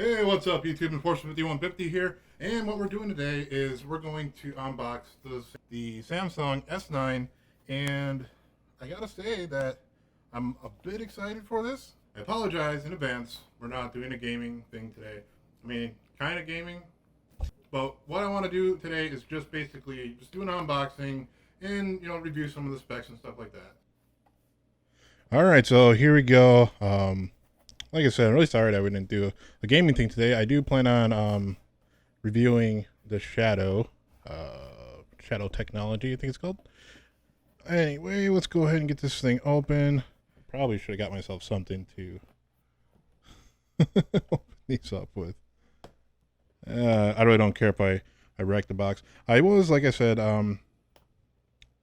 Hey, what's up YouTube? Enforcement 5150 here, and what we're doing today is we're going to unbox the Samsung S9, and I gotta say that I'm a bit excited for this. I apologize in advance, we're not doing a gaming thing today. I mean, kind of gaming, but what I want to do today is just basically just do an unboxing and, review some of the specs and stuff like that. All right, so here we go. Like I said, I'm really sorry that we didn't do a gaming thing today. I do plan on reviewing the Shadow technology, I think it's called. Anyway, let's go ahead and get this thing open. Probably should have got myself something to open these up with. I really don't care if I wreck the box. I was, like I said,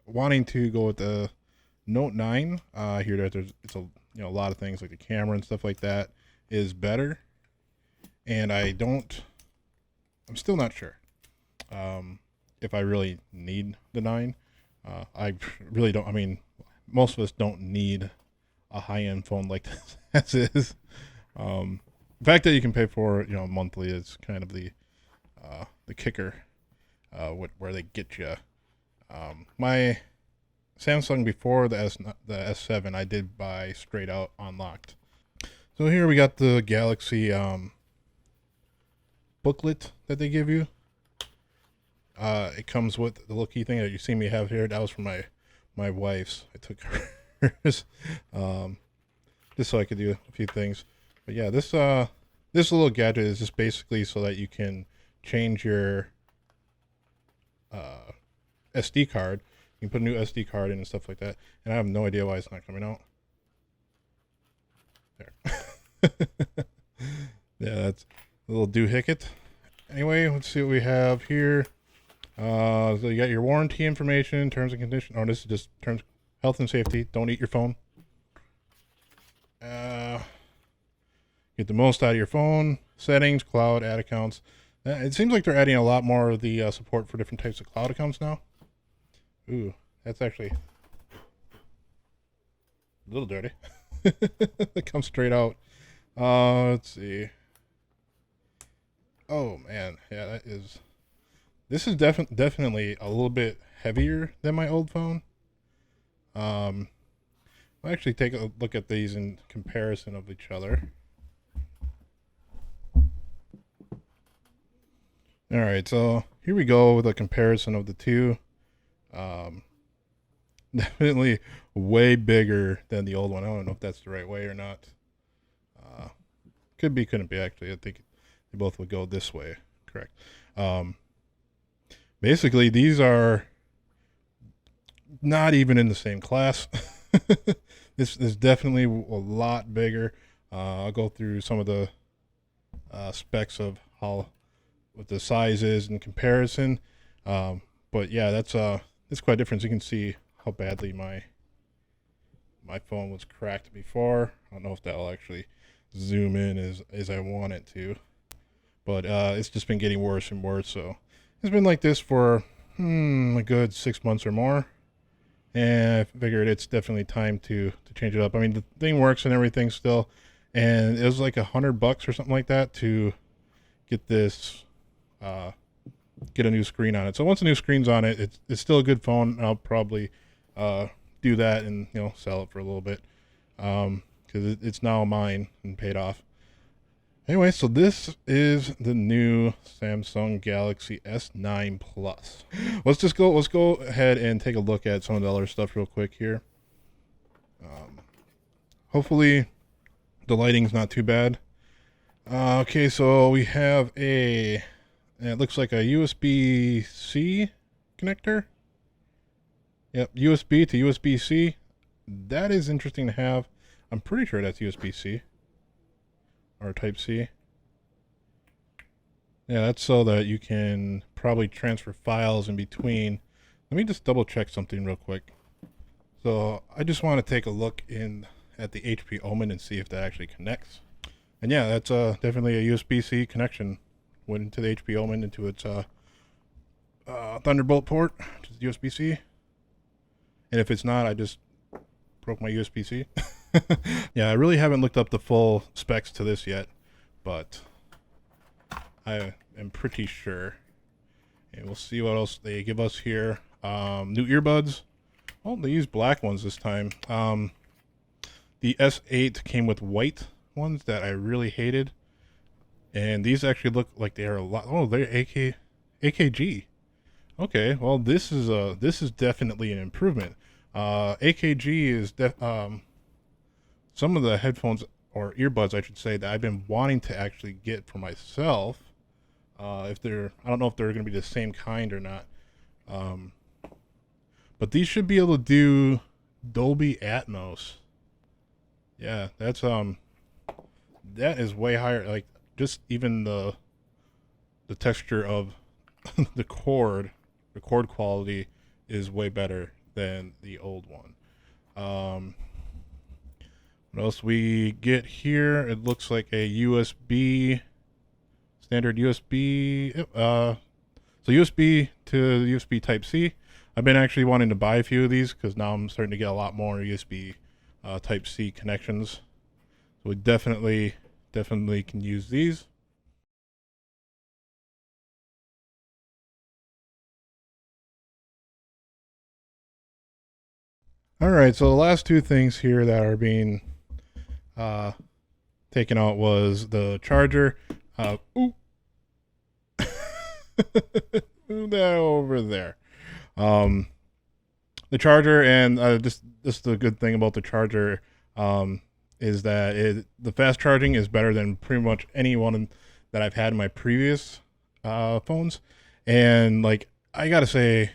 wanting to go with the Note 9. Here that it's a lot of things like the camera and stuff like that is better, and I'm still not sure if I really need the 9. I really don't. I mean, most of us don't need a high-end phone like this as is. The fact that you can pay for it, monthly is kind of the kicker, where they get you. My Samsung before the S7, I did buy straight out unlocked. So here we got the Galaxy booklet that they give you. It comes with the little key thing that you see me have here. That was from my wife's. I took hers just so I could do a few things. But yeah, this little gadget is just basically so that you can change your SD card. You can put a new SD card in and stuff like that. And I have no idea why it's not coming out. There. Yeah, that's a little doohickey. Anyway, let's see what we have here. So you got your warranty information, terms and conditions. Oh, this is just terms, health and safety. Don't eat your phone. Get the most out of your phone. Settings, cloud, ad accounts. It seems like they're adding a lot more of the support for different types of cloud accounts now. Ooh, that's actually a little dirty. It comes straight out. Let's see. Oh man, yeah, this is definitely a little bit heavier than my old phone. I'll actually take a look at these in comparison of each other. All right, so here we go with a comparison of the two. Definitely way bigger than the old one. I don't know if that's the right way or not. Could be, couldn't be actually. I think they both would go this way. Correct. Basically, these are not even in the same class. This is definitely a lot bigger. I'll go through some of the specs of what the size is in comparison. But yeah, that's quite a difference. You can see how badly my phone was cracked before. I don't know if that will actually zoom in as I want it to, but it's just been getting worse and worse. So it's been like this for a good 6 months or more, and I figured it's definitely time to change it up. I mean, the thing works and everything still, and it was like $100 or something like that to get this get a new screen on it. So once a new screen's on it, it's still a good phone. I'll probably do that and sell it for a little bit because it's now mine and paid off. Anyway, so this is the new Samsung Galaxy S9 Plus. Let's go ahead and take a look at some of the other stuff real quick here. Hopefully the lighting's not too bad. Okay, so we have it looks like a USB-C connector. Yep, USB to USB-C. That is interesting to have. I'm pretty sure that's USB-C or Type-C. Yeah, that's so that you can probably transfer files in between. Let me just double check something real quick. So I just want to take a look at the HP-OMEN and see if that actually connects. And yeah, that's definitely a USB-C connection. Went into the HP-OMEN into its Thunderbolt port, which is USB-C. And if it's not, I just broke my USB-C. Yeah, I really haven't looked up the full specs to this yet, but I am pretty sure. And we'll see what else they give us here. New earbuds. Oh, they use black ones this time. The S8 came with white ones that I really hated. And these actually look like they are a lot. Oh, they're AKG. Okay, well this is definitely an improvement. AKG is some of the headphones or earbuds, I should say, that I've been wanting to actually get for myself. I don't know if they're going to be the same kind or not. But these should be able to do Dolby Atmos. Yeah, that is way higher. Like, just even the texture of the cord quality is way better than the old one. What else we get here? It looks like a USB, standard USB. So USB to USB Type C. I've been actually wanting to buy a few of these because now I'm starting to get a lot more USB Type C connections. So we definitely can use these. All right, so the last two things here that are being taken out was the charger. Move that over there. The charger, and just the good thing about the charger is that the fast charging is better than pretty much any one that I've had in my previous phones. And like, I gotta say,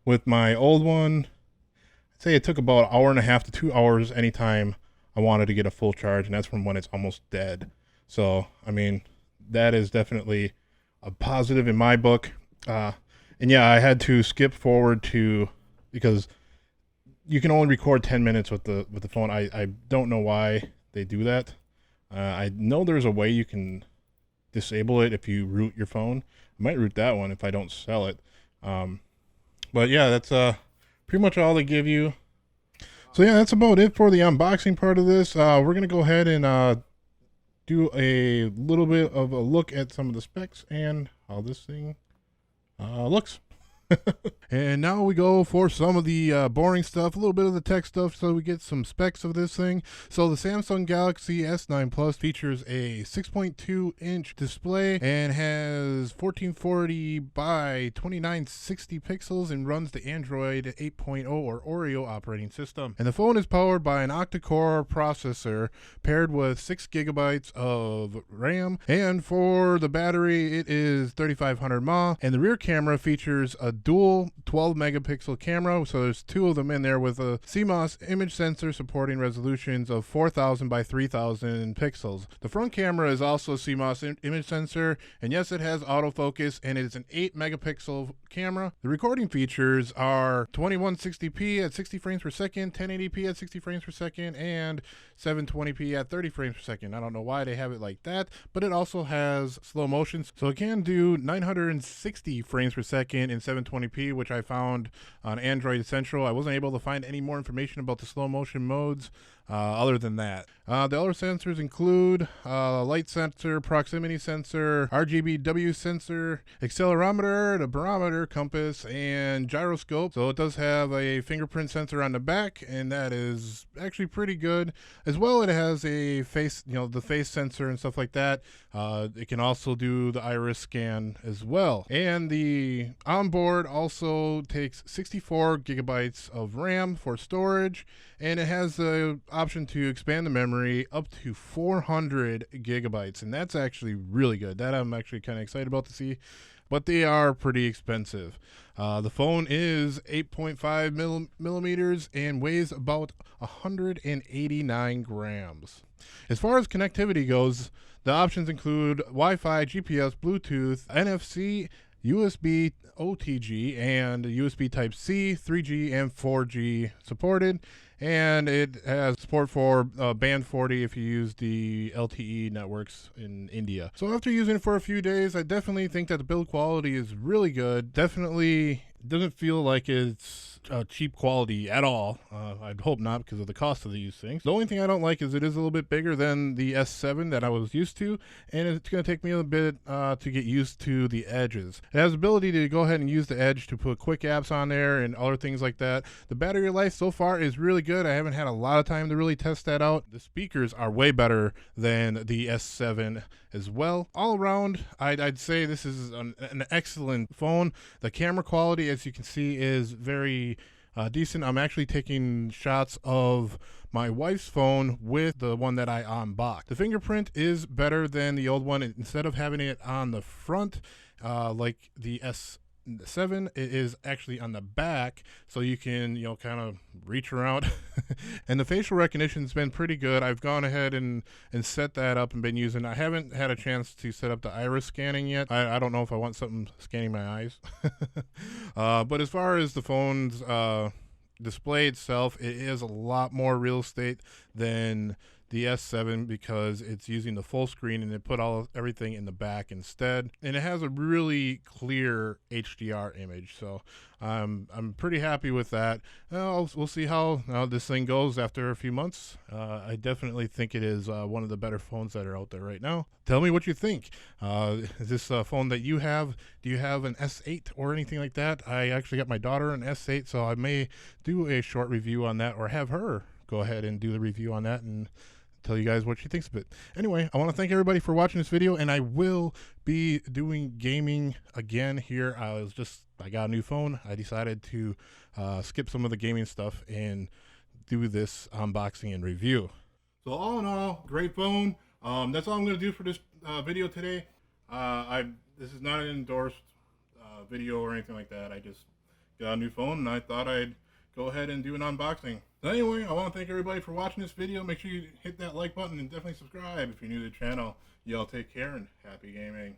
with my old one, I'd say it took about an hour and a half to 2 hours anytime I wanted to get a full charge, and that's from when it's almost dead. So, I mean, that is definitely a positive in my book. And yeah, I had to skip forward because you can only record 10 minutes with the phone. I don't know why they do that. I know there's a way you can disable it if you root your phone. I might root that one if I don't sell it. But yeah, that's pretty much all they give you. So yeah, that's about it for the unboxing part of this. We're gonna go ahead and do a little bit of a look at some of the specs and how this thing looks. And now we go for some of the boring stuff, a little bit of the tech stuff, so we get some specs of this thing. So the Samsung Galaxy S9 Plus features a 6.2-inch display and has 1440 by 2960 pixels and runs the Android 8.0 or Oreo operating system. And the phone is powered by an octa-core processor paired with 6 gigabytes of RAM. And for the battery, it is 3500 mAh. And the rear camera features a dual 12 megapixel camera, so there's two of them in there with a CMOS image sensor supporting resolutions of 4000 by 3000 pixels. The front camera is also a CMOS image sensor, and yes, it has autofocus, and it is an 8 megapixel camera. The recording features are 2160p at 60 frames per second, 1080p at 60 frames per second, and 720p at 30 frames per second. I don't know why they have it like that, but it also has slow motion, so it can do 960 frames per second in 720p, which I found on Android Central. I wasn't able to find any more information about the slow motion modes other than that. The other sensors include light sensor, proximity sensor, RGBW sensor, accelerometer, the barometer, compass, and gyroscope. So it does have a fingerprint sensor on the back, and that is actually pretty good. As well, it has a face, the face sensor and stuff like that. It can also do the iris scan as well. And the onboard also takes 64 gigabytes of RAM for storage, and it has the option to expand the memory up to 400 gigabytes, and that's actually really good. That I'm actually kind of excited about to see, but they are pretty expensive. The phone is 8.5 millimeters and weighs about 189 grams. As far as connectivity goes, the options include Wi-Fi, GPS, Bluetooth, NFC, USB, OTG, and USB Type-C, 3G, and 4G supported. And it has support for band 40 if you use the LTE networks in India. So after using it for a few days, I definitely think that the build quality is really good. Definitely doesn't feel like it's cheap quality at all. I'd hope not because of the cost of these things. The only thing I don't like is it is a little bit bigger than the S7 that I was used to, and it's going to take me a bit to get used to the edges. It has the ability to go ahead and use the edge to put quick apps on there and other things like that. The battery life so far is really good. I haven't had a lot of time to really test that out. The speakers are way better than the S7 as well. All around, I'd say this is an excellent phone. The camera quality, as you can see, is very decent. I'm actually taking shots of my wife's phone with the one that I unboxed. The fingerprint is better than the old one. Instead of having it on the front like the S7, it is actually on the back, so you can, you know, kind of reach around. And the facial recognition's been pretty good. I've gone ahead and set that up and been using. I haven't had a chance to set up the iris scanning yet. I don't know if I want something scanning my eyes. But as far as the phone's display itself, it is a lot more real estate than the S7 because it's using the full screen and it put everything in the back instead, and it has a really clear HDR image, so I'm pretty happy with that. We'll see how this thing goes after a few months. I definitely think it is one of the better phones that are out there right now. Tell me what you think. Is this a phone that you have? Do you have an S8 or anything like that? I actually got my daughter an S8, so I may do a short review on that, or have her go ahead and do the review on that and tell you guys what she thinks of it. Anyway, I want to thank everybody for watching this video, and I will be doing gaming again here. I got a new phone. I decided to skip some of the gaming stuff and do this unboxing and review. So all in all, great phone. That's all I'm going to do for this video today. This is not an endorsed video or anything like that. I just got a new phone and I thought I'd go ahead and do an unboxing. So anyway, I want to thank everybody for watching this video. Make sure you hit that like button and definitely subscribe if you're new to the channel. Y'all take care and happy gaming.